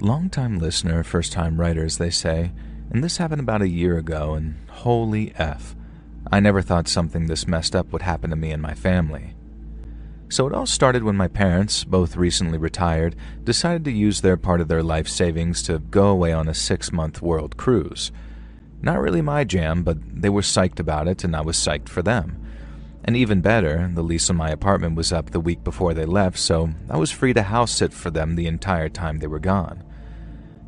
Long-time listener, first-time writers, they say, and this happened about a year ago, and holy F. I never thought something this messed up would happen to me and my family. So it all started when my parents, both recently retired, decided to use their part of their life savings to go away on a 6-month world cruise. Not really my jam, but they were psyched about it, and I was psyched for them. And even better, the lease on my apartment was up the week before they left, so I was free to house sit for them the entire time they were gone.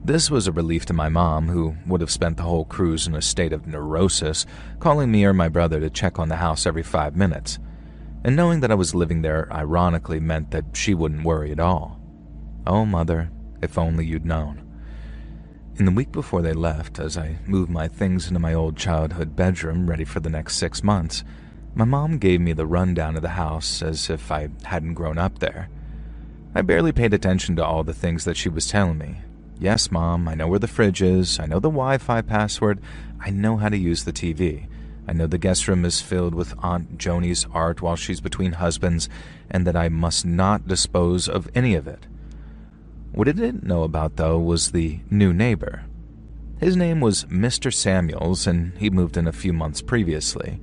This was a relief to my mom, who would have spent the whole cruise in a state of neurosis, calling me or my brother to check on the house every 5 minutes. And knowing that I was living there ironically meant that she wouldn't worry at all. Oh, Mother, if only you'd known. In the week before they left, as I moved my things into my old childhood bedroom ready for the next 6 months, my mom gave me the rundown of the house as if I hadn't grown up there. I barely paid attention to all the things that she was telling me. Yes, Mom, I know where the fridge is, I know the Wi-Fi password, I know how to use the TV. I know the guest room is filled with Aunt Joni's art while she's between husbands, and that I must not dispose of any of it. What I didn't know about, though, was the new neighbor. His name was Mr. Samuels, and he moved in a few months previously.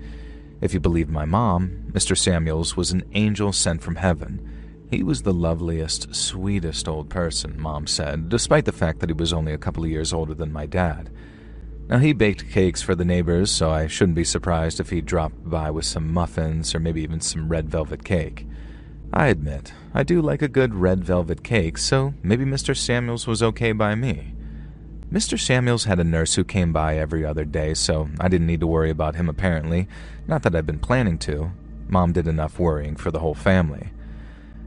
If you believe my mom, Mr. Samuels was an angel sent from heaven. He was the loveliest, sweetest old person, Mom said, despite the fact that he was only a couple of years older than my dad. Now, he baked cakes for the neighbors, so I shouldn't be surprised if he dropped by with some muffins or maybe even some red velvet cake. I admit, I do like a good red velvet cake, so maybe Mr. Samuels was okay by me. Mr. Samuels had a nurse who came by every other day, so I didn't need to worry about him apparently, not that I'd been planning to. Mom did enough worrying for the whole family.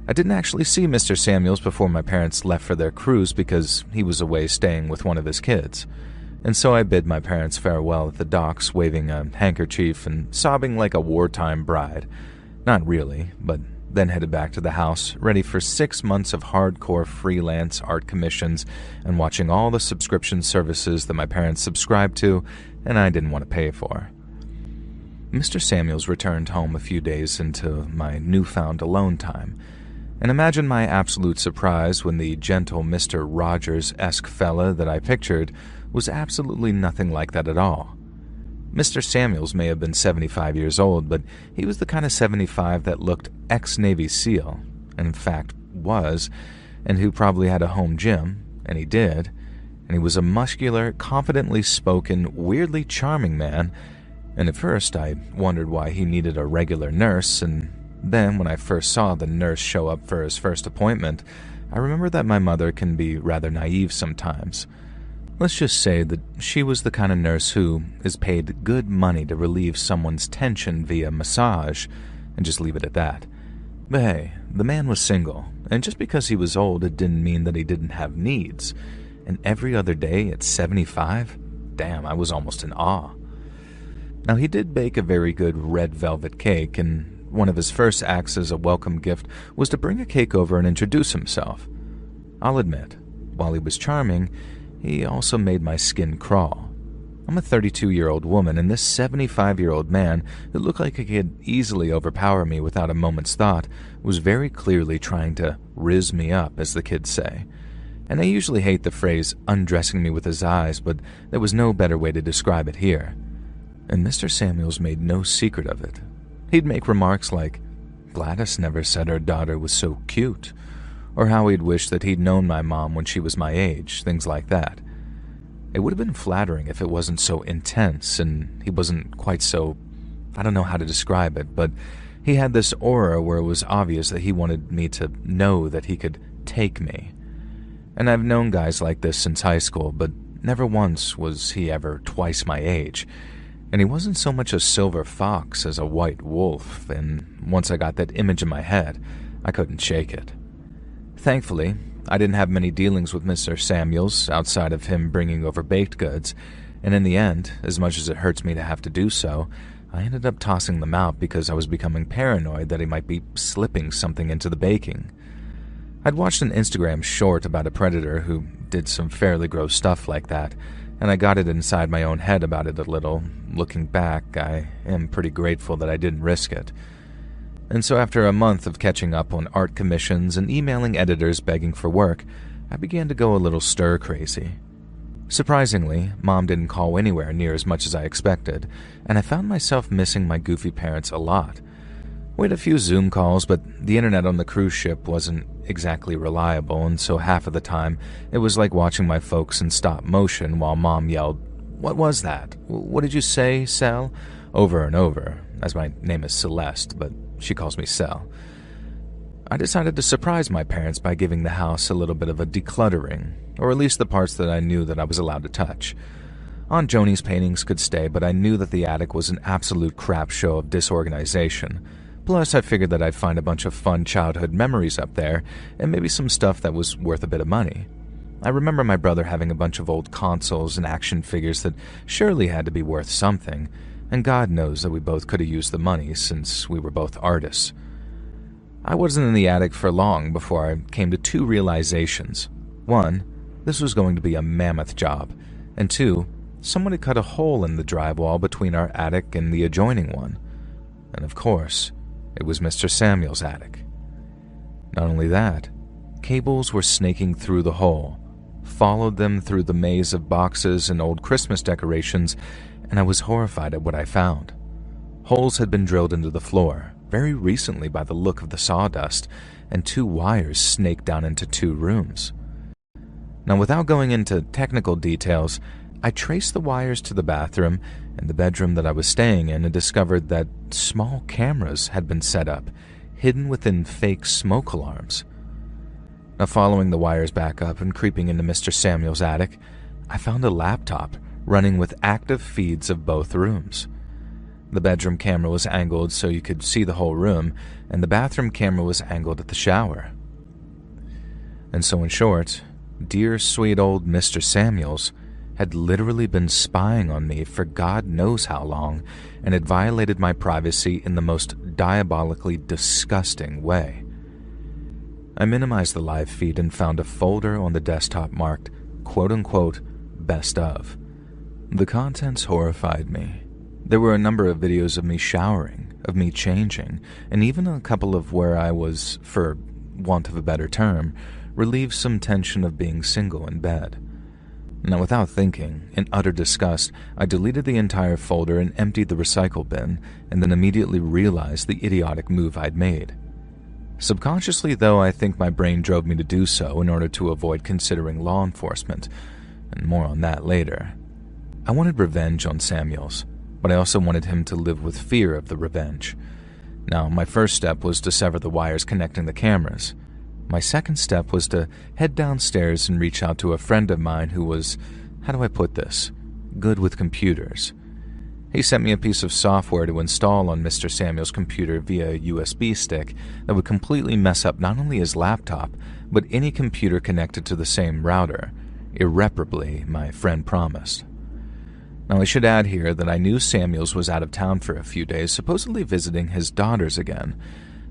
I didn't actually see Mr. Samuels before my parents left for their cruise because he was away staying with one of his kids. And so I bid my parents farewell at the docks, waving a handkerchief and sobbing like a wartime bride. Not really, but then headed back to the house, ready for 6 months of hardcore freelance art commissions and watching all the subscription services that my parents subscribed to and I didn't want to pay for. Mr. Samuels returned home a few days into my newfound alone time, and imagine my absolute surprise when the gentle Mr. Rogers-esque fella that I pictured was absolutely nothing like that at all. Mr. Samuels may have been 75 years old, but he was the kind of 75 that looked ex-Navy SEAL, and in fact was, and who probably had a home gym, and he did, and he was a muscular, confidently spoken, weirdly charming man, and at first I wondered why he needed a regular nurse, and then when I first saw the nurse show up for his first appointment, I remember that my mother can be rather naive sometimes. Let's just say that she was the kind of nurse who is paid good money to relieve someone's tension via massage, and just leave it at that. But hey, the man was single, and just because he was old, it didn't mean that he didn't have needs. And every other day at 75? Damn, I was almost in awe. Now, he did bake a very good red velvet cake, and one of his first acts as a welcome gift was to bring a cake over and introduce himself. I'll admit, while he was charming, he also made my skin crawl. I'm a 32-year-old woman, and this 75-year-old man, who looked like he could easily overpower me without a moment's thought, was very clearly trying to rizz me up, as the kids say. And I usually hate the phrase undressing me with his eyes, but there was no better way to describe it here. And Mr. Samuels made no secret of it. He'd make remarks like, "Gladys never said her daughter was so cute," or how he'd wish that he'd known my mom when she was my age, things like that. It would have been flattering if it wasn't so intense, and he wasn't quite so, I don't know how to describe it, but he had this aura where it was obvious that he wanted me to know that he could take me. And I've known guys like this since high school, but never once was he ever twice my age. And he wasn't so much a silver fox as a white wolf, and once I got that image in my head, I couldn't shake it. Thankfully, I didn't have many dealings with Mr. Samuels outside of him bringing over baked goods, and in the end, as much as it hurts me to have to do so, I ended up tossing them out because I was becoming paranoid that he might be slipping something into the baking. I'd watched an Instagram short about a predator who did some fairly gross stuff like that, and I got it inside my own head about it a little. Looking back, I am pretty grateful that I didn't risk it. And so after a month of catching up on art commissions and emailing editors begging for work, I began to go a little stir-crazy. Surprisingly, Mom didn't call anywhere near as much as I expected, and I found myself missing my goofy parents a lot. We had a few Zoom calls, but the internet on the cruise ship wasn't exactly reliable, and so half of the time it was like watching my folks in stop motion while Mom yelled, "What was that? What did you say, Sel?" over and over, as my name is Celeste, but she calls me Sel. I decided to surprise my parents by giving the house a little bit of a decluttering, or at least the parts that I knew that I was allowed to touch. Aunt Joni's paintings could stay, but I knew that the attic was an absolute crap show of disorganization. Plus, I figured that I'd find a bunch of fun childhood memories up there, and maybe some stuff that was worth a bit of money. I remember my brother having a bunch of old consoles and action figures that surely had to be worth something, and God knows that we both could have used the money since we were both artists. I wasn't in the attic for long before I came to two realizations. One, this was going to be a mammoth job, and two, someone had cut a hole in the drywall between our attic and the adjoining one. And of course, it was Mr. Samuel's attic. Not only that, cables were snaking through the hole, followed them through the maze of boxes and old Christmas decorations, and I was horrified at what I found. Holes had been drilled into the floor, very recently by the look of the sawdust, and two wires snaked down into two rooms. Now, without going into technical details, I traced the wires to the bathroom and the bedroom that I was staying in and discovered that small cameras had been set up, hidden within fake smoke alarms. Now, following the wires back up and creeping into Mr. Samuel's attic, I found a laptop running with active feeds of both rooms. The bedroom camera was angled so you could see the whole room, and the bathroom camera was angled at the shower. And so in short, dear sweet old Mr. Samuels had literally been spying on me for God knows how long and had violated my privacy in the most diabolically disgusting way. I minimized the live feed and found a folder on the desktop marked quote-unquote best of. The contents horrified me. There were a number of videos of me showering, of me changing, and even a couple of where I was, for want of a better term, relieved some tension of being single in bed. Now, without thinking, in utter disgust, I deleted the entire folder and emptied the recycle bin, and then immediately realized the idiotic move I'd made. Subconsciously, though, I think my brain drove me to do so in order to avoid considering law enforcement, and more on that later. I wanted revenge on Samuels, but I also wanted him to live with fear of the revenge. Now, my first step was to sever the wires connecting the cameras. My second step was to head downstairs and reach out to a friend of mine who was, how do I put this, good with computers. He sent me a piece of software to install on Mr. Samuel's computer via a USB stick that would completely mess up not only his laptop, but any computer connected to the same router. Irreparably, my friend promised. Now, I should add here that I knew Samuels was out of town for a few days, supposedly visiting his daughters again.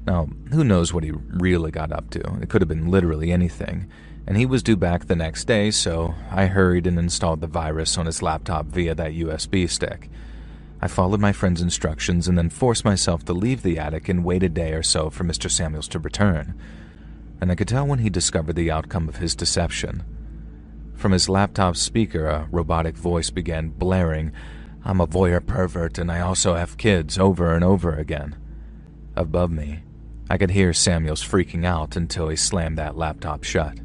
Now, who knows what he really got up to? It could have been literally anything. And he was due back the next day, so I hurried and installed the virus on his laptop via that USB stick. I followed my friend's instructions and then forced myself to leave the attic and wait a day or so for Mr. Samuels to return. And I could tell when he discovered the outcome of his deception. From his laptop speaker, a robotic voice began blaring, "I'm a voyeur pervert and I also have kids," over and over again. Above me, I could hear Samuels freaking out until he slammed that laptop shut.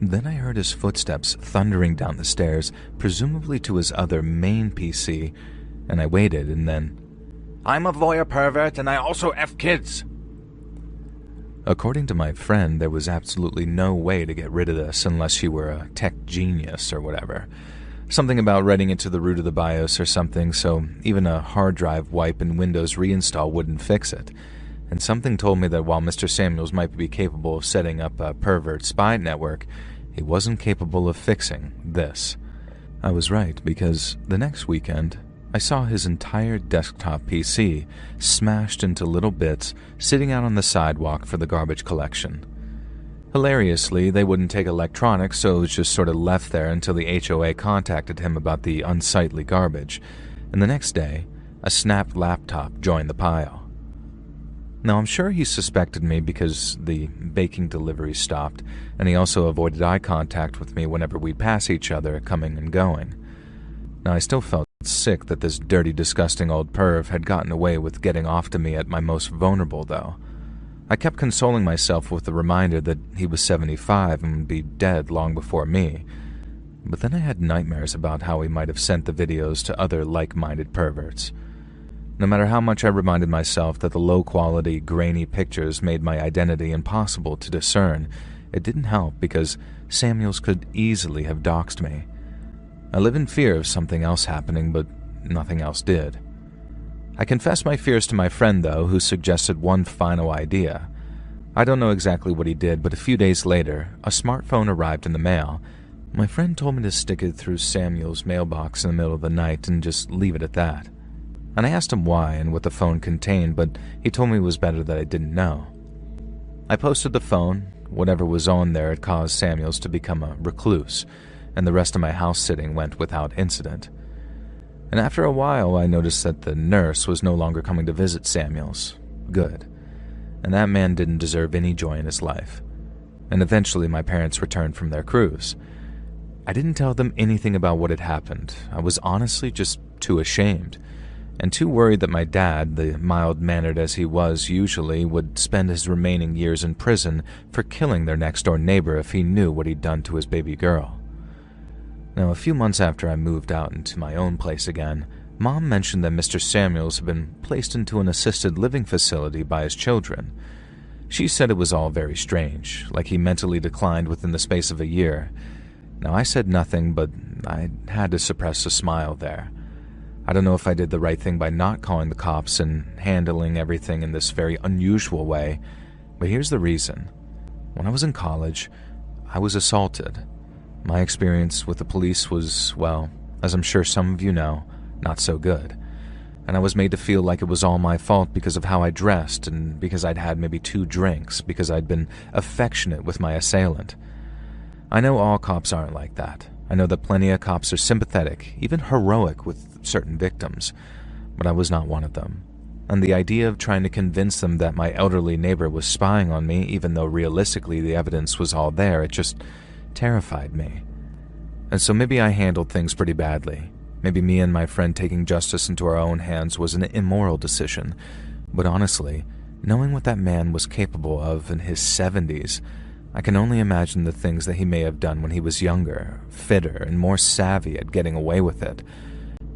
Then I heard his footsteps thundering down the stairs, presumably to his other main PC, and I waited and then, "I'm a voyeur pervert and I also have kids." According to my friend, there was absolutely no way to get rid of this unless you were a tech genius or whatever. Something about writing it to the root of the BIOS or something, so even a hard drive wipe and Windows reinstall wouldn't fix it. And something told me that while Mr. Samuels might be capable of setting up a pervert spy network, he wasn't capable of fixing this. I was right, because the next weekend, I saw his entire desktop PC smashed into little bits sitting out on the sidewalk for the garbage collection. Hilariously, they wouldn't take electronics, so it was just sort of left there until the HOA contacted him about the unsightly garbage, and the next day, a snapped laptop joined the pile. Now, I'm sure he suspected me because the baking delivery stopped, and he also avoided eye contact with me whenever we'd pass each other, coming and going. Now, I still felt sick that this dirty, disgusting old perv had gotten away with getting off to me at my most vulnerable, though. I kept consoling myself with the reminder that he was 75 and would be dead long before me. But then I had nightmares about how he might have sent the videos to other like-minded perverts. No matter how much I reminded myself that the low-quality, grainy pictures made my identity impossible to discern, it didn't help because Samuels could easily have doxed me. I live in fear of something else happening, but nothing else did. I confessed my fears to my friend, though, who suggested one final idea. I don't know exactly what he did, but a few days later, a smartphone arrived in the mail. My friend told me to stick it through Samuel's mailbox in the middle of the night and just leave it at that. And I asked him why and what the phone contained, but he told me it was better that I didn't know. I posted the phone. Whatever was on there had caused Samuels to become a recluse, and the rest of my house-sitting went without incident. And after a while, I noticed that the nurse was no longer coming to visit Samuels. Good. And that man didn't deserve any joy in his life. And eventually my parents returned from their cruise. I didn't tell them anything about what had happened. I was honestly just too ashamed, and too worried that my dad, the mild-mannered as he was usually, would spend his remaining years in prison for killing their next-door neighbor if he knew what he'd done to his baby girl. Now, a few months after I moved out into my own place again, Mom mentioned that Mr. Samuels had been placed into an assisted living facility by his children. She said it was all very strange, like he mentally declined within the space of a year. Now, I said nothing, but I had to suppress a smile there. I don't know if I did the right thing by not calling the cops and handling everything in this very unusual way, but here's the reason. When I was in college, I was assaulted. My experience with the police was, well, as I'm sure some of you know, not so good. And I was made to feel like it was all my fault because of how I dressed and because I'd had maybe 2 drinks, because I'd been affectionate with my assailant. I know all cops aren't like that. I know that plenty of cops are sympathetic, even heroic with certain victims, but I was not one of them. And the idea of trying to convince them that my elderly neighbor was spying on me, even though realistically the evidence was all there, it just terrified me. And so maybe I handled things pretty badly. Maybe me and my friend taking justice into our own hands was an immoral decision. But honestly, knowing what that man was capable of in his 70s, I can only imagine the things that he may have done when he was younger, fitter, and more savvy at getting away with it.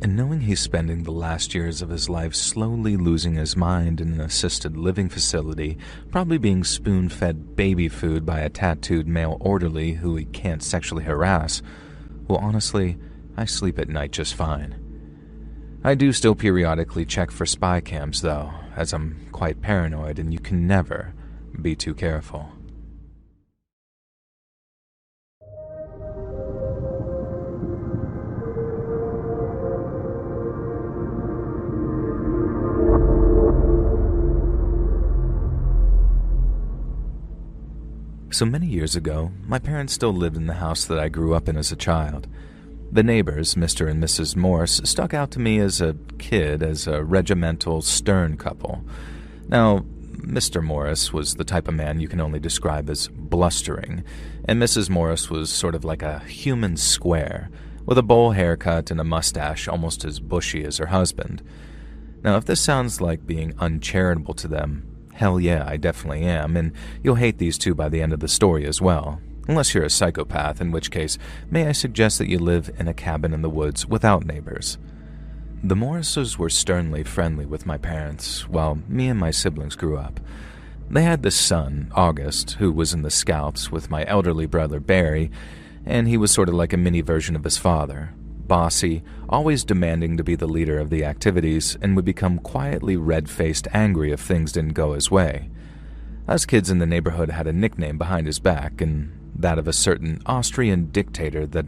And knowing he's spending the last years of his life slowly losing his mind in an assisted living facility, probably being spoon-fed baby food by a tattooed male orderly who he can't sexually harass, well, honestly, I sleep at night just fine. I do still periodically check for spy cams, though, as I'm quite paranoid and you can never be too careful. So many years ago, my parents still lived in the house that I grew up in as a child. The neighbors, Mr. and Mrs. Morse, stuck out to me as a kid as a regimental, stern couple. Now, Mr. Morris was the type of man you can only describe as blustering, and Mrs. Morris was sort of like a human square, with a bowl haircut and a mustache almost as bushy as her husband. Now, if this sounds like being uncharitable to them, hell yeah, I definitely am, and you'll hate these two by the end of the story as well. Unless you're a psychopath, in which case, may I suggest that you live in a cabin in the woods without neighbors. The Morrises were sternly friendly with my parents, while me and my siblings grew up. They had this son, August, who was in the Scouts with my elderly brother, Barry, and he was sort of like a mini version of his father. Bossy, always demanding to be the leader of the activities, and would become quietly red-faced angry if things didn't go his way. Us kids in the neighborhood had a nickname behind his back, and that of a certain Austrian dictator that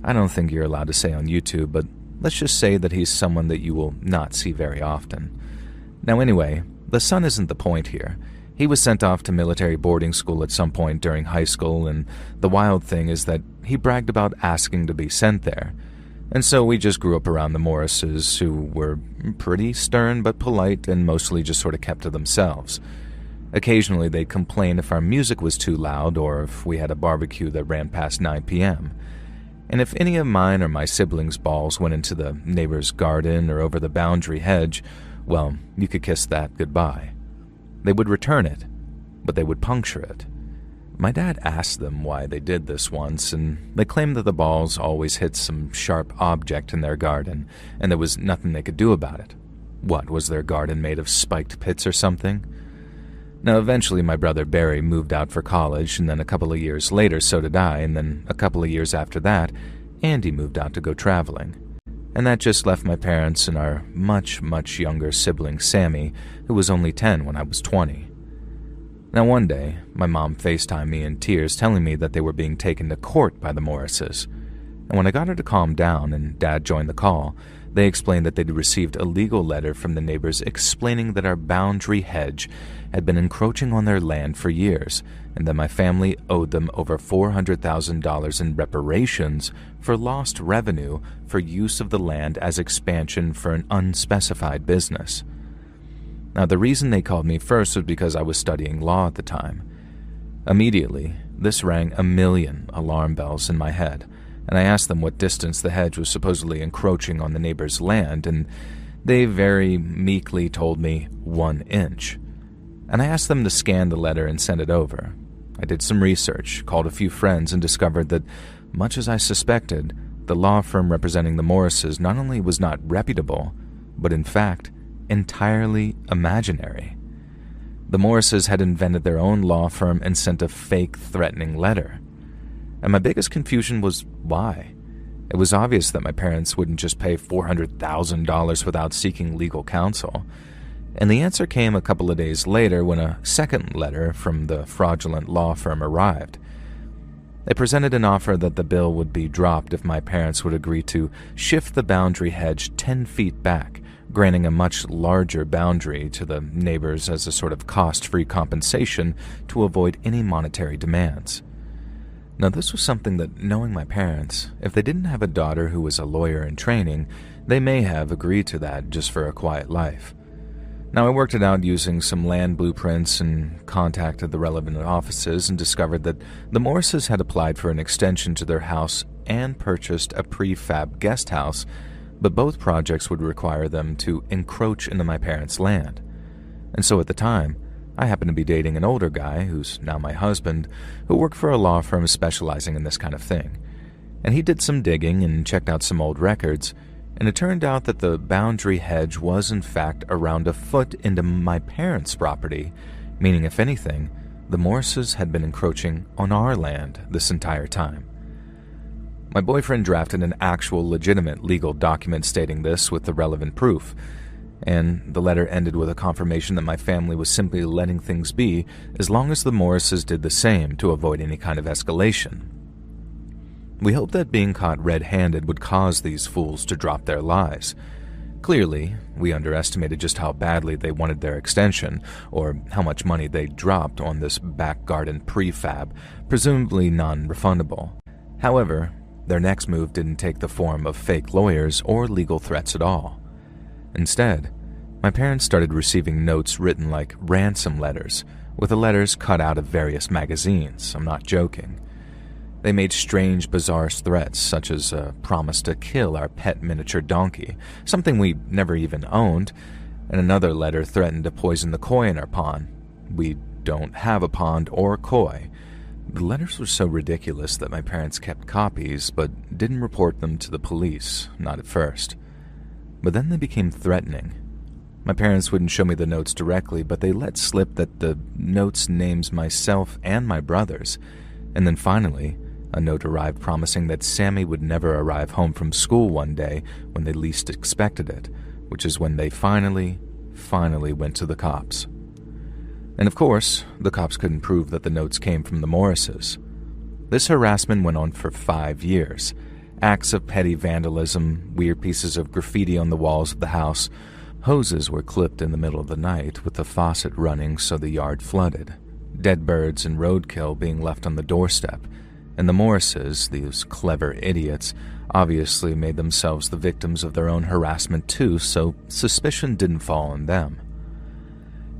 I don't think you're allowed to say on YouTube, but let's just say that he's someone that you will not see very often. Now anyway, the son isn't the point here. He was sent off to military boarding school at some point during high school, and the wild thing is that he bragged about asking to be sent there. And so we just grew up around the Morrises, who were pretty stern but polite and mostly just sort of kept to themselves. Occasionally they'd complain if our music was too loud or if we had a barbecue that ran past 9 p.m. And if any of mine or my siblings' balls went into the neighbor's garden or over the boundary hedge, well, you could kiss that goodbye. They would return it, but they would puncture it. My dad asked them why they did this once, and they claimed that the balls always hit some sharp object in their garden, and there was nothing they could do about it. What, was their garden made of spiked pits or something? Now, eventually my brother Barry moved out for college, and then a couple of years later so did I, and then a couple of years after that, Andy moved out to go traveling. And that just left my parents and our much, much younger sibling Sammy, who was only 10 when I was 20. Now one day, my mom FaceTimed me in tears telling me that they were being taken to court by the Morrises. And when I got her to calm down and Dad joined the call, they explained that they'd received a legal letter from the neighbors explaining that our boundary hedge had been encroaching on their land for years, and that my family owed them over $400,000 in reparations for lost revenue for use of the land as expansion for an unspecified business. Now, the reason they called me first was because I was studying law at the time. Immediately, this rang a million alarm bells in my head, and I asked them what distance the hedge was supposedly encroaching on the neighbor's land, and they very meekly told me 1 inch. And I asked them to scan the letter and send it over. I did some research, called a few friends, and discovered that, much as I suspected, the law firm representing the Morrises not only was not reputable, but in fact, entirely imaginary. The Morrises had invented their own law firm and sent a fake threatening letter. And my biggest confusion was why. It was obvious that my parents wouldn't just pay $400,000 without seeking legal counsel. And the answer came a couple of days later when a second letter from the fraudulent law firm arrived. They presented an offer that the bill would be dropped if my parents would agree to shift the boundary hedge 10 feet back, granting a much larger boundary to the neighbors as a sort of cost-free compensation to avoid any monetary demands. Now, this was something that, knowing my parents, if they didn't have a daughter who was a lawyer in training, they may have agreed to that just for a quiet life. Now, I worked it out using some land blueprints and contacted the relevant offices and discovered that the Morrises had applied for an extension to their house and purchased a prefab guest house, but both projects would require them to encroach into my parents' land. And so at the time, I happened to be dating an older guy, who's now my husband, who worked for a law firm specializing in this kind of thing. And he did some digging and checked out some old records, and it turned out that the boundary hedge was in fact around a foot into my parents' property, meaning if anything, the Morrises had been encroaching on our land this entire time. My boyfriend drafted an actual legitimate legal document stating this with the relevant proof, and the letter ended with a confirmation that my family was simply letting things be as long as the Morrises did the same to avoid any kind of escalation. We hoped that being caught red-handed would cause these fools to drop their lies. Clearly, we underestimated just how badly they wanted their extension, or how much money they dropped on this back garden prefab, presumably non-refundable. However, their next move didn't take the form of fake lawyers or legal threats at all. Instead, my parents started receiving notes written like ransom letters, with the letters cut out of various magazines. I'm not joking. They made strange, bizarre threats, such as a promise to kill our pet miniature donkey, something we never even owned, and another letter threatened to poison the koi in our pond. We don't have a pond or koi. The letters were so ridiculous that my parents kept copies, but didn't report them to the police, not at first. But then they became threatening. My parents wouldn't show me the notes directly, but they let slip that the notes names myself and my brothers, and then finally, a note arrived promising that Sammy would never arrive home from school one day when they least expected it, which is when they finally went to the cops. And of course, the cops couldn't prove that the notes came from the Morrises. This harassment went on for 5 years. Acts of petty vandalism, weird pieces of graffiti on the walls of the house, hoses were clipped in the middle of the night with the faucet running so the yard flooded, dead birds and roadkill being left on the doorstep, And the Morrises, these clever idiots, obviously made themselves the victims of their own harassment too, so suspicion didn't fall on them.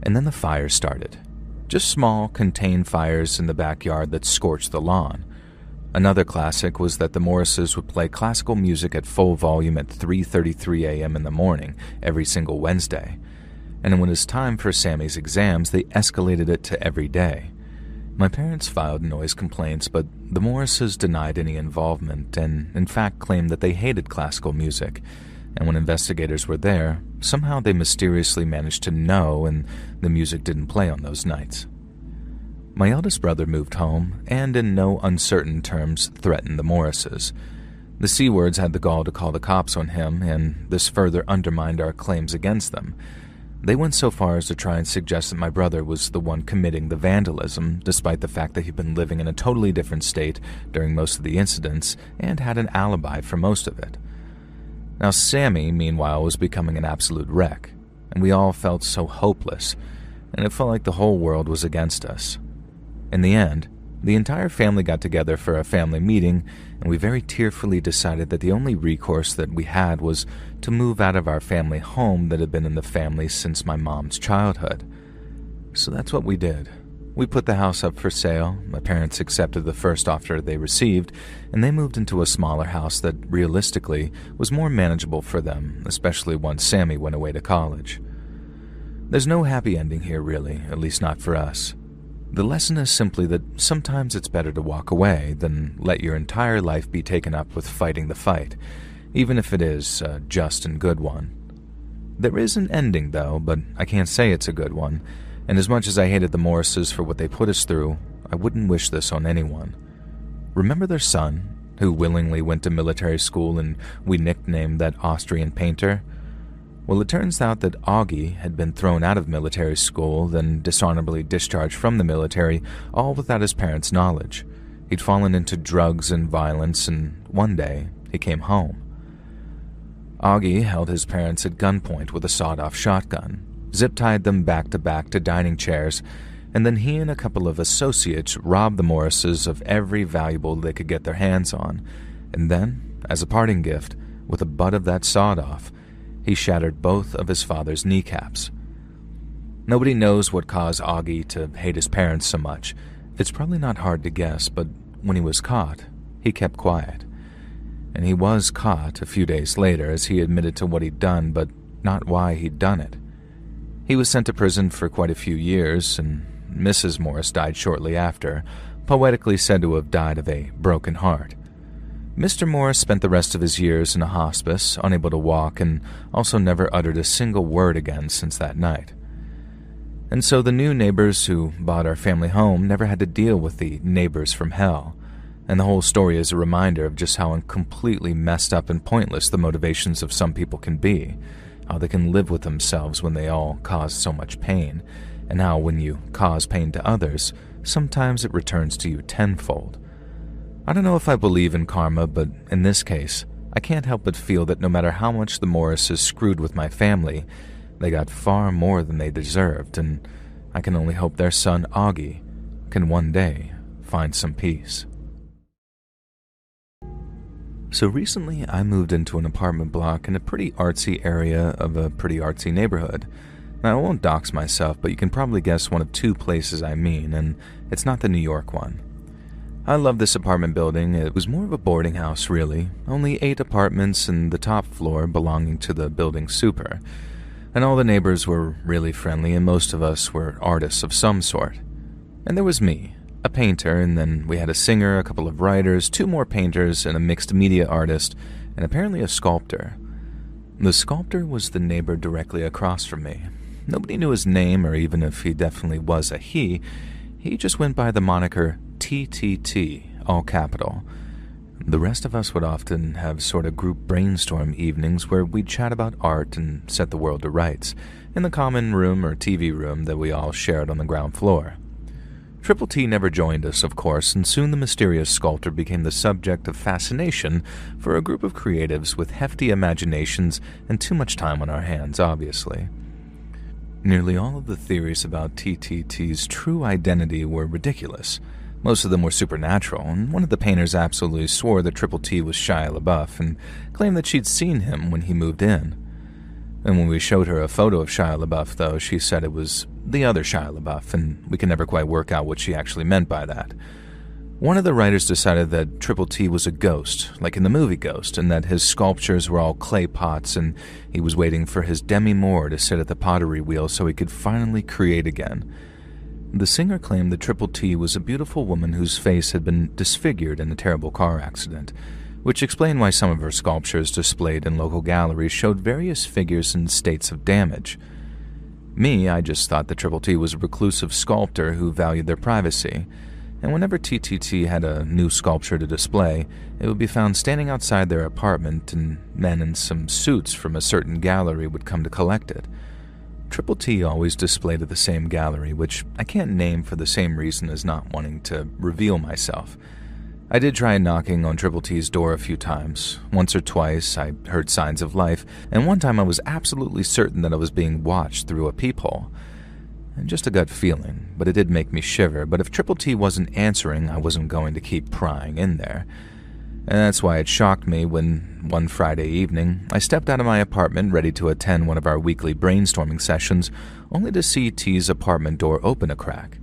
And then the fires started. Just small, contained fires in the backyard that scorched the lawn. Another classic was that the Morrises would play classical music at full volume at 3:33 a.m. in the morning every single Wednesday. And when it was time for Sammy's exams, they escalated it to every day. My parents filed noise complaints, but the Morrises denied any involvement and, in fact, claimed that they hated classical music. And when investigators were there, somehow they mysteriously managed to know, and the music didn't play on those nights. My eldest brother moved home, and in no uncertain terms threatened the Morrises. The C-words had the gall to call the cops on him, and this further undermined our claims against them. They went so far as to try and suggest that my brother was the one committing the vandalism, despite the fact that he'd been living in a totally different state during most of the incidents and had an alibi for most of it. Now Sammy, meanwhile, was becoming an absolute wreck, and we all felt so hopeless, and it felt like the whole world was against us. In the end, the entire family got together for a family meeting, and we very tearfully decided that the only recourse that we had was to move out of our family home that had been in the family since my mom's childhood. So that's what we did. We put the house up for sale, my parents accepted the first offer they received, and they moved into a smaller house that, realistically, was more manageable for them, especially once Sammy went away to college. There's no happy ending here, really, at least not for us. The lesson is simply that sometimes it's better to walk away than let your entire life be taken up with fighting the fight, even if it is a just and good one. There is an ending, though, but I can't say it's a good one, and as much as I hated the Morrises for what they put us through, I wouldn't wish this on anyone. Remember their son, who willingly went to military school and we nicknamed that Austrian painter? Well, it turns out that Augie had been thrown out of military school, then dishonorably discharged from the military, all without his parents' knowledge. He'd fallen into drugs and violence, and one day, he came home. Augie held his parents at gunpoint with a sawed-off shotgun, zip-tied them back-to-back to dining chairs, and then he and a couple of associates robbed the Morrises of every valuable they could get their hands on, and then, as a parting gift, with the butt of that sawed-off, he shattered both of his father's kneecaps. Nobody knows what caused Augie to hate his parents so much. It's probably not hard to guess, but when he was caught, he kept quiet. And he was caught a few days later as he admitted to what he'd done, but not why he'd done it. He was sent to prison for quite a few years, and Mrs. Morris died shortly after, poetically said to have died of a broken heart. Mr. Morris spent the rest of his years in a hospice, unable to walk, and also never uttered a single word again since that night. And so the new neighbors who bought our family home never had to deal with the neighbors from hell, and the whole story is a reminder of just how completely messed up and pointless the motivations of some people can be, how they can live with themselves when they all cause so much pain, and how when you cause pain to others, sometimes it returns to you tenfold. I don't know if I believe in karma, but in this case, I can't help but feel that no matter how much the Morrises screwed with my family, they got far more than they deserved, and I can only hope their son, Augie, can one day find some peace. So recently, I moved into an apartment block in a pretty artsy area of a pretty artsy neighborhood. Now, I won't dox myself, but you can probably guess one of two places I mean, and it's not the New York one. I love this apartment building. It was more of a boarding house, really. Only 8 apartments and the top floor belonging to the building super. And all the neighbors were really friendly, and most of us were artists of some sort. And there was me, a painter, and then we had a singer, a couple of writers, 2 more painters, and a mixed media artist, and apparently a sculptor. The sculptor was the neighbor directly across from me. Nobody knew his name, or even if he definitely was a he. He just went by the moniker TTT, all capital. The rest of us would often have sort of group brainstorm evenings where we'd chat about art and set the world to rights, in the common room or TV room that we all shared on the ground floor. Triple T never joined us, of course, and soon the mysterious sculptor became the subject of fascination for a group of creatives with hefty imaginations and too much time on our hands, obviously. Nearly all of the theories about TTT's true identity were ridiculous. Most of them were supernatural, and one of the painters absolutely swore that Triple T was Shia LaBeouf and claimed that she'd seen him when he moved in. And when we showed her a photo of Shia LaBeouf, though, she said it was the other Shia LaBeouf, and we could never quite work out what she actually meant by that. One of the writers decided that Triple T was a ghost, like in the movie Ghost, and that his sculptures were all clay pots, and he was waiting for his Demi Moore to sit at the pottery wheel so he could finally create again. The singer claimed that Triple T was a beautiful woman whose face had been disfigured in a terrible car accident, which explained why some of her sculptures displayed in local galleries showed various figures in states of damage. Me, I just thought that Triple T was a reclusive sculptor who valued their privacy, and whenever TTT had a new sculpture to display, it would be found standing outside their apartment, and men in some suits from a certain gallery would come to collect it. Triple T always displayed at the same gallery, which I can't name for the same reason as not wanting to reveal myself. I did try knocking on Triple T's door a few times. Once or twice, I heard signs of life, and one time I was absolutely certain that I was being watched through a peephole. And just a gut feeling, but it did make me shiver. But if Triple T wasn't answering, I wasn't going to keep prying in there. And that's why it shocked me when, one Friday evening, I stepped out of my apartment ready to attend one of our weekly brainstorming sessions, only to see T's apartment door open a crack.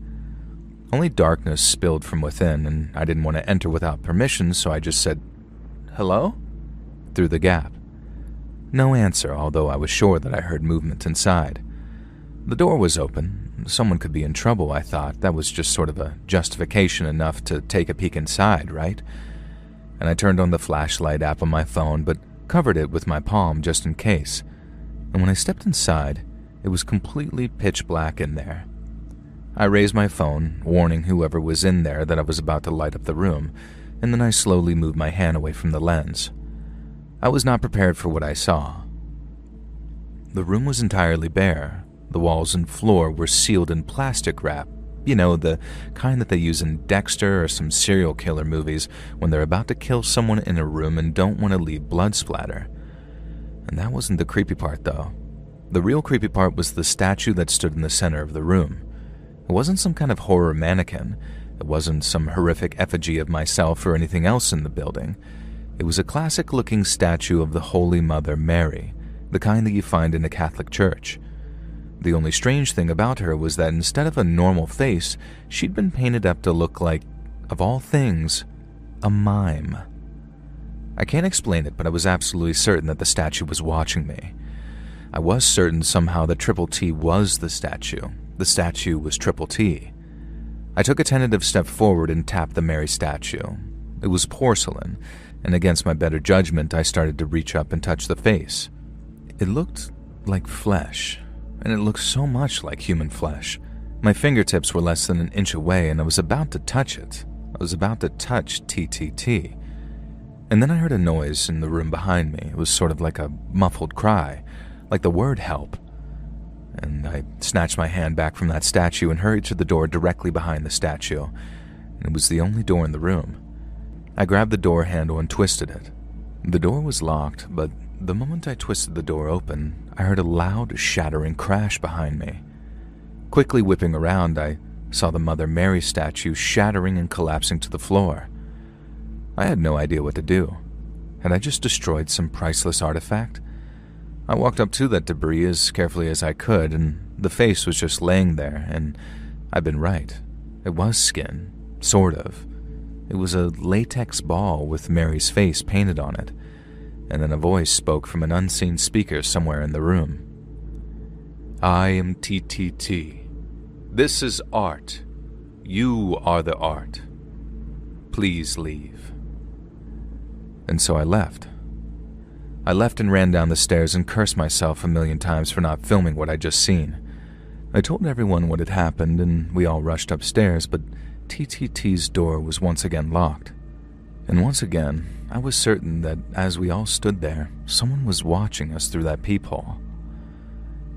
Only darkness spilled from within, and I didn't want to enter without permission, so I just said, "Hello?" through the gap. No answer, although I was sure that I heard movement inside. The door was open. Someone could be in trouble, I thought. That was just sort of a justification enough to take a peek inside, right? And I turned on the flashlight app on my phone, but covered it with my palm just in case. And when I stepped inside, it was completely pitch black in there. I raised my phone, warning whoever was in there that I was about to light up the room, and then I slowly moved my hand away from the lens. I was not prepared for what I saw. The room was entirely bare. The walls and floor were sealed in plastic wrap. You know, the kind that they use in Dexter or some serial killer movies when they're about to kill someone in a room and don't want to leave blood splatter. And that wasn't the creepy part, though. The real creepy part was the statue that stood in the center of the room. It wasn't some kind of horror mannequin. It wasn't some horrific effigy of myself or anything else in the building. It was a classic-looking statue of the Holy Mother Mary, the kind that you find in a Catholic church. The only strange thing about her was that instead of a normal face, she'd been painted up to look like, of all things, a mime. I can't explain it, but I was absolutely certain that the statue was watching me. I was certain somehow that Triple T was the statue. The statue was Triple T. I took a tentative step forward and tapped the Mary statue. It was porcelain, and against my better judgment, I started to reach up and touch the face. It looked like flesh. And it looked so much like human flesh. My fingertips were less than an inch away, and I was about to touch it. I was about to touch TTT. And then I heard a noise in the room behind me. It was sort of like a muffled cry, like the word help. And I snatched my hand back from that statue and hurried to the door directly behind the statue. And it was the only door in the room. I grabbed the door handle and twisted it. The door was locked, but the moment I twisted the door open, I heard a loud, shattering crash behind me. Quickly whipping around, I saw the Mother Mary statue shattering and collapsing to the floor. I had no idea what to do. Had I just destroyed some priceless artifact? I walked up to that debris as carefully as I could, and the face was just laying there, and I'd been right. It was skin, sort of. It was a latex ball with Mary's face painted on it. And then a voice spoke from an unseen speaker somewhere in the room. "I am TTT. This is art. You are the art. Please leave." And so I left. I left and ran down the stairs and cursed myself a million times for not filming what I'd just seen. I told everyone what had happened, and we all rushed upstairs, but TTT's door was once again locked. And once again, I was certain that as we all stood there, someone was watching us through that peephole.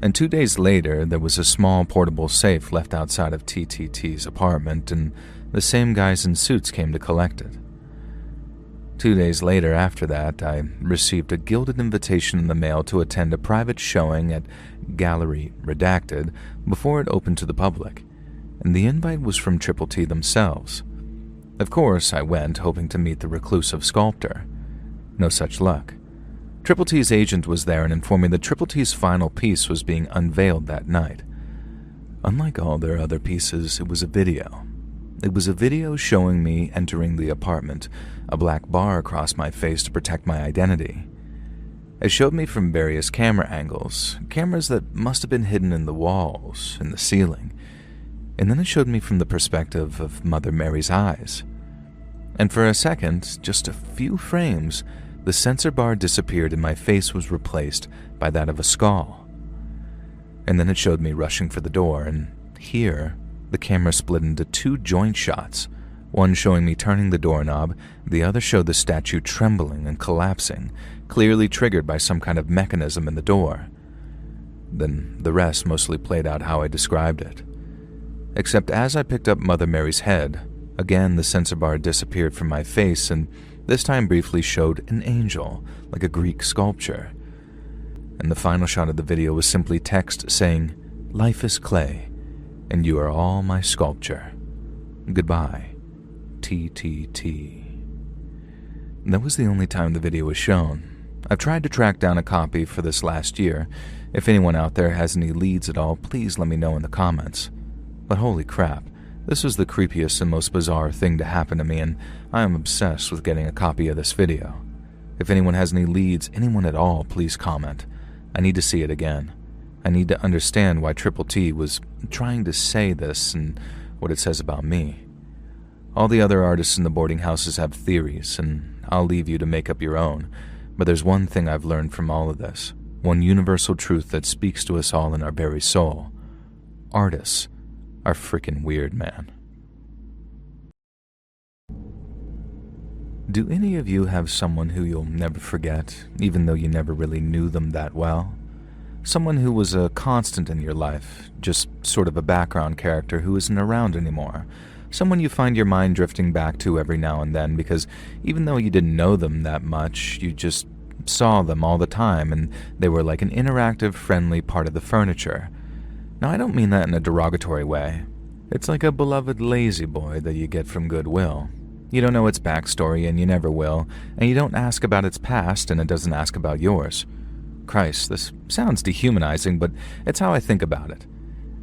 And 2 days later, there was a small portable safe left outside of TTT's apartment, and the same guys in suits came to collect it. 2 days later after that, I received a gilded invitation in the mail to attend a private showing at Gallery Redacted before it opened to the public, and the invite was from Triple T themselves. Of course, I went, hoping to meet the reclusive sculptor. No such luck. Triple T's agent was there and informed me that Triple T's final piece was being unveiled that night. Unlike all their other pieces, it was a video. It was a video showing me entering the apartment, a black bar across my face to protect my identity. It showed me from various camera angles, cameras that must have been hidden in the walls, in the ceiling, and then it showed me from the perspective of Mother Mary's eyes. And for a second, just a few frames, the sensor bar disappeared and my face was replaced by that of a skull. And then it showed me rushing for the door, and here, the camera split into two joint shots, one showing me turning the doorknob, the other showed the statue trembling and collapsing, clearly triggered by some kind of mechanism in the door. Then the rest mostly played out how I described it. Except as I picked up Mother Mary's head, again the sensor bar disappeared from my face and this time briefly showed an angel, like a Greek sculpture. And the final shot of the video was simply text saying, "Life is clay, and you are all my sculpture. Goodbye, TTT." That was the only time the video was shown. I've tried to track down a copy for this last year. If anyone out there has any leads at all, please let me know in the comments. But holy crap, this was the creepiest and most bizarre thing to happen to me, and I am obsessed with getting a copy of this video. If anyone has any leads, anyone at all, please comment. I need to see it again. I need to understand why Triple T was trying to say this and what it says about me. All the other artists in the boarding houses have theories, and I'll leave you to make up your own. But there's one thing I've learned from all of this, one universal truth that speaks to us all in our very soul. Artists are freaking weird, man. Do any of you have someone who you'll never forget, even though you never really knew them that well? Someone who was a constant in your life, just sort of a background character who isn't around anymore. Someone you find your mind drifting back to every now and then because even though you didn't know them that much, you just saw them all the time and they were like an interactive, friendly part of the furniture. Now, I don't mean that in a derogatory way. It's like a beloved lazy boy that you get from Goodwill. You don't know its backstory, and you never will, and you don't ask about its past, and it doesn't ask about yours. Christ, this sounds dehumanizing, but it's how I think about it.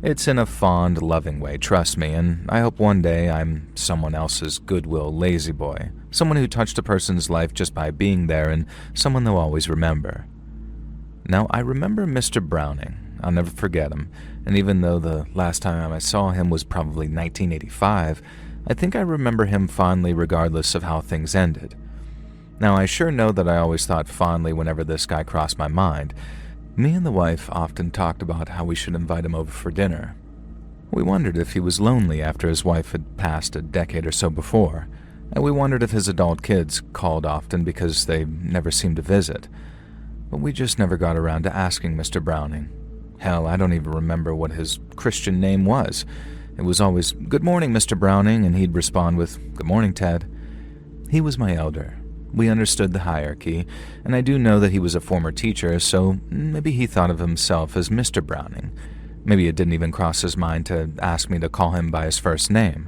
It's in a fond, loving way, trust me, and I hope one day I'm someone else's Goodwill lazy boy, someone who touched a person's life just by being there, and someone they'll always remember. Now, I remember Mr. Browning. I'll never forget him, and even though the last time I saw him was probably 1985, I think I remember him fondly regardless of how things ended. Now, I sure know that I always thought fondly whenever this guy crossed my mind. Me and the wife often talked about how we should invite him over for dinner. We wondered if he was lonely after his wife had passed a decade or so before, and we wondered if his adult kids called often because they never seemed to visit. But we just never got around to asking Mr. Browning. Hell, I don't even remember what his Christian name was. It was always, "Good morning, Mr. Browning," and he'd respond with, "Good morning, Ted." He was my elder. We understood the hierarchy, and I do know that he was a former teacher, so maybe he thought of himself as Mr. Browning. Maybe it didn't even cross his mind to ask me to call him by his first name.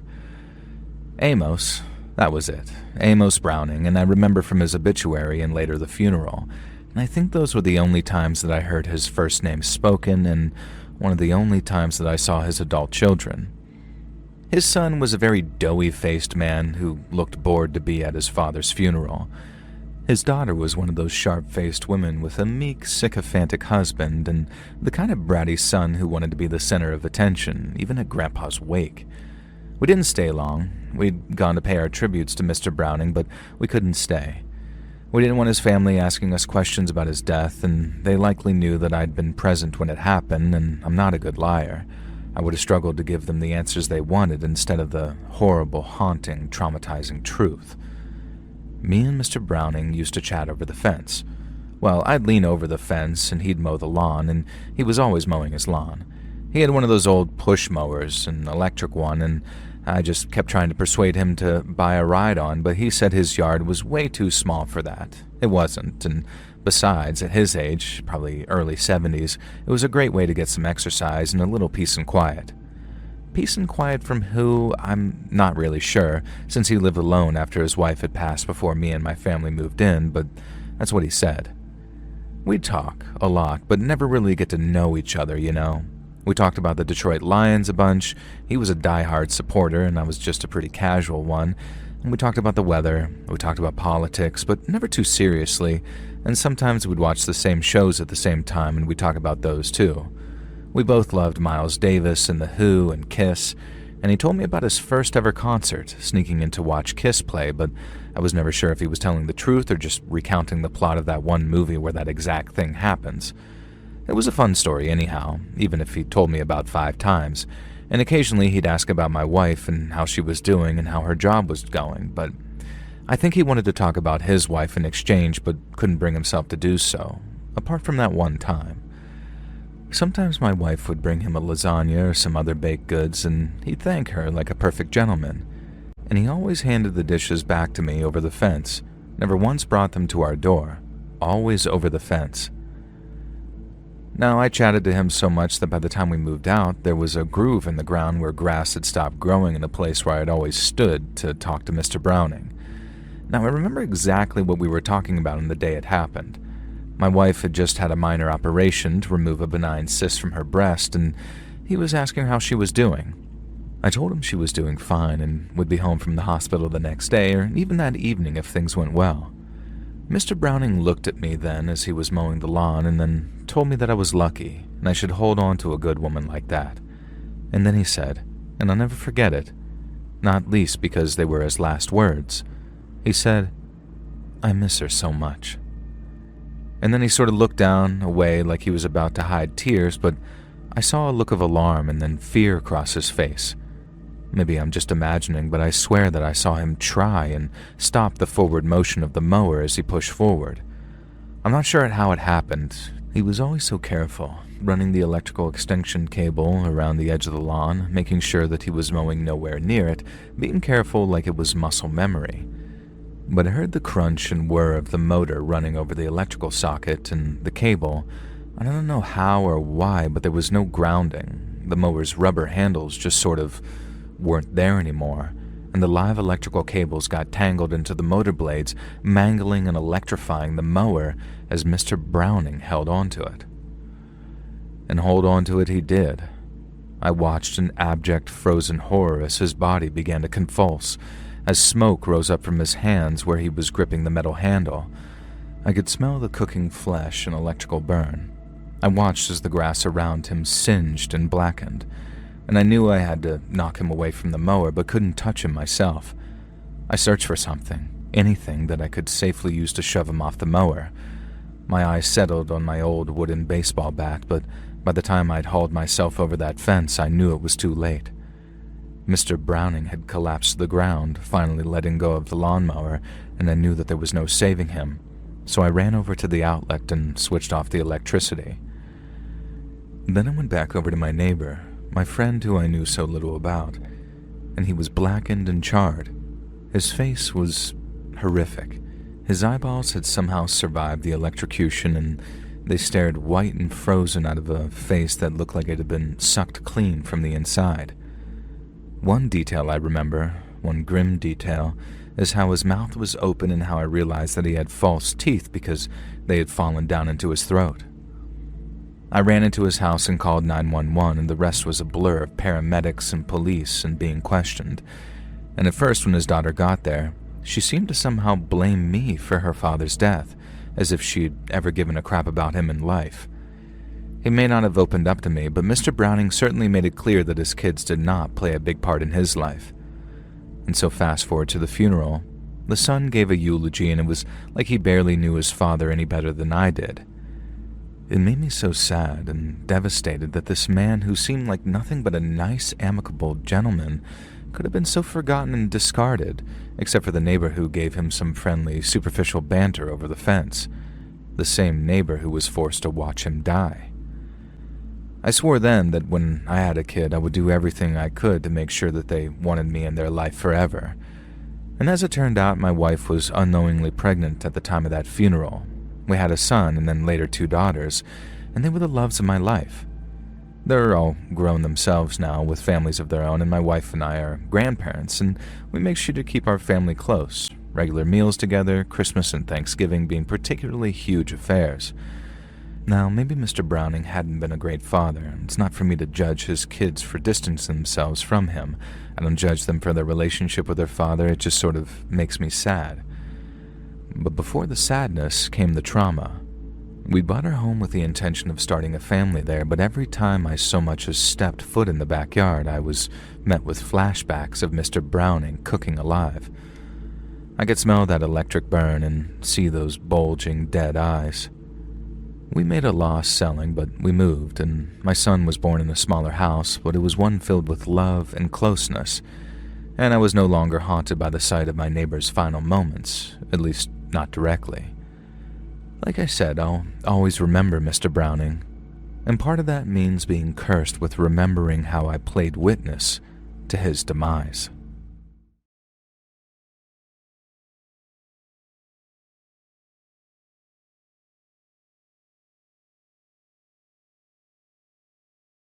Amos, that was it. Amos Browning, and I remember from his obituary and later the funeral. And I think those were the only times that I heard his first name spoken, and one of the only times that I saw his adult children. His son was a very doughy-faced man who looked bored to be at his father's funeral. His daughter was one of those sharp-faced women with a meek, sycophantic husband and the kind of bratty son who wanted to be the center of attention, even at Grandpa's wake. We didn't stay long. We'd gone to pay our tributes to Mr. Browning, but we couldn't stay. We didn't want his family asking us questions about his death, and they likely knew that I'd been present when it happened, and I'm not a good liar. I would have struggled to give them the answers they wanted instead of the horrible, haunting, traumatizing truth. Me and Mr. Browning used to chat over the fence. Well, I'd lean over the fence and he'd mow the lawn, and he was always mowing his lawn. He had one of those old push mowers, an electric one, and I just kept trying to persuade him to buy a ride on, but he said his yard was way too small for that. It wasn't, and besides, at his age, probably early 70s, it was a great way to get some exercise and a little peace and quiet. Peace and quiet from who, I'm not really sure, since he lived alone after his wife had passed before me and my family moved in, but that's what he said. We'd talk a lot, but never really get to know each other, you know. We talked about the Detroit Lions a bunch. He was a diehard supporter, and I was just a pretty casual one. And we talked about the weather, we talked about politics, but never too seriously, and sometimes we'd watch the same shows at the same time, and we'd talk about those too. We both loved Miles Davis and The Who and Kiss, and he told me about his first ever concert, sneaking in to watch Kiss play, but I was never sure if he was telling the truth or just recounting the plot of that one movie where that exact thing happens. It was a fun story anyhow, even if he told me about 5 times, and occasionally he'd ask about my wife and how she was doing and how her job was going, but I think he wanted to talk about his wife in exchange but couldn't bring himself to do so, apart from that one time. Sometimes my wife would bring him a lasagna or some other baked goods, and he'd thank her like a perfect gentleman. And he always handed the dishes back to me over the fence, never once brought them to our door, always over the fence. Now, I chatted to him so much that by the time we moved out, there was a groove in the ground where grass had stopped growing in a place where I had always stood to talk to Mr. Browning. Now, I remember exactly what we were talking about on the day it happened. My wife had just had a minor operation to remove a benign cyst from her breast, and he was asking how she was doing. I told him she was doing fine and would be home from the hospital the next day or even that evening if things went well. Mr. Browning looked at me then as he was mowing the lawn and then told me that I was lucky and I should hold on to a good woman like that. And then he said, and I'll never forget it, not least because they were his last words, he said, "I miss her so much." And then he sort of looked down, away, like he was about to hide tears, but I saw a look of alarm and then fear cross his face. Maybe I'm just imagining, but I swear that I saw him try and stop the forward motion of the mower as he pushed forward. I'm not sure how it happened. He was always so careful, running the electrical extension cable around the edge of the lawn, making sure that he was mowing nowhere near it, being careful like it was muscle memory. But I heard the crunch and whir of the motor running over the electrical socket and the cable. I don't know how or why, but there was no grounding. The mower's rubber handles just sort of weren't there anymore, and the live electrical cables got tangled into the motor blades, mangling and electrifying the mower as Mr. Browning held onto it. And hold onto it he did. I watched in abject frozen horror as his body began to convulse, as smoke rose up from his hands where he was gripping the metal handle. I could smell the cooking flesh and electrical burn. I watched as the grass around him singed and blackened, and I knew I had to knock him away from the mower but couldn't touch him myself. I searched for something, anything that I could safely use to shove him off the mower. My eyes settled on my old wooden baseball bat, but by the time I'd hauled myself over that fence, I knew it was too late. Mr. Browning had collapsed to the ground, finally letting go of the lawnmower, and I knew that there was no saving him, so I ran over to the outlet and switched off the electricity. Then I went back over to my neighbor, my friend who I knew so little about, and he was blackened and charred. His face was horrific. His eyeballs had somehow survived the electrocution, and they stared white and frozen out of a face that looked like it had been sucked clean from the inside. One detail I remember, one grim detail, is how his mouth was open and how I realized that he had false teeth because they had fallen down into his throat. I ran into his house and called 911, and the rest was a blur of paramedics and police and being questioned. And at first, when his daughter got there, she seemed to somehow blame me for her father's death, as if she'd ever given a crap about him in life. He may not have opened up to me, but Mr. Browning certainly made it clear that his kids did not play a big part in his life. And so fast forward to the funeral, the son gave a eulogy, and it was like he barely knew his father any better than I did. It made me so sad and devastated that this man who seemed like nothing but a nice, amicable gentleman could have been so forgotten and discarded, except for the neighbor who gave him some friendly, superficial banter over the fence, the same neighbor who was forced to watch him die. I swore then that when I had a kid, I would do everything I could to make sure that they wanted me in their life forever. And as it turned out, my wife was unknowingly pregnant at the time of that funeral. We had a son and then later 2 daughters, and they were the loves of my life. They're all grown themselves now with families of their own, and my wife and I are grandparents, and we make sure to keep our family close. Regular meals together, Christmas and Thanksgiving being particularly huge affairs. Now, maybe Mr. Browning hadn't been a great father. It's not for me to judge his kids for distancing themselves from him. I don't judge them for their relationship with their father. It just sort of makes me sad. But before the sadness came the trauma. We bought our home with the intention of starting a family there, but every time I so much as stepped foot in the backyard, I was met with flashbacks of Mr. Browning cooking alive. I could smell that electric burn and see those bulging, dead eyes. We made a loss selling, but we moved, and my son was born in a smaller house, but it was one filled with love and closeness, and I was no longer haunted by the sight of my neighbor's final moments, at least not directly. Like I said, I'll always remember Mr. Browning, and part of that means being cursed with remembering how I played witness to his demise.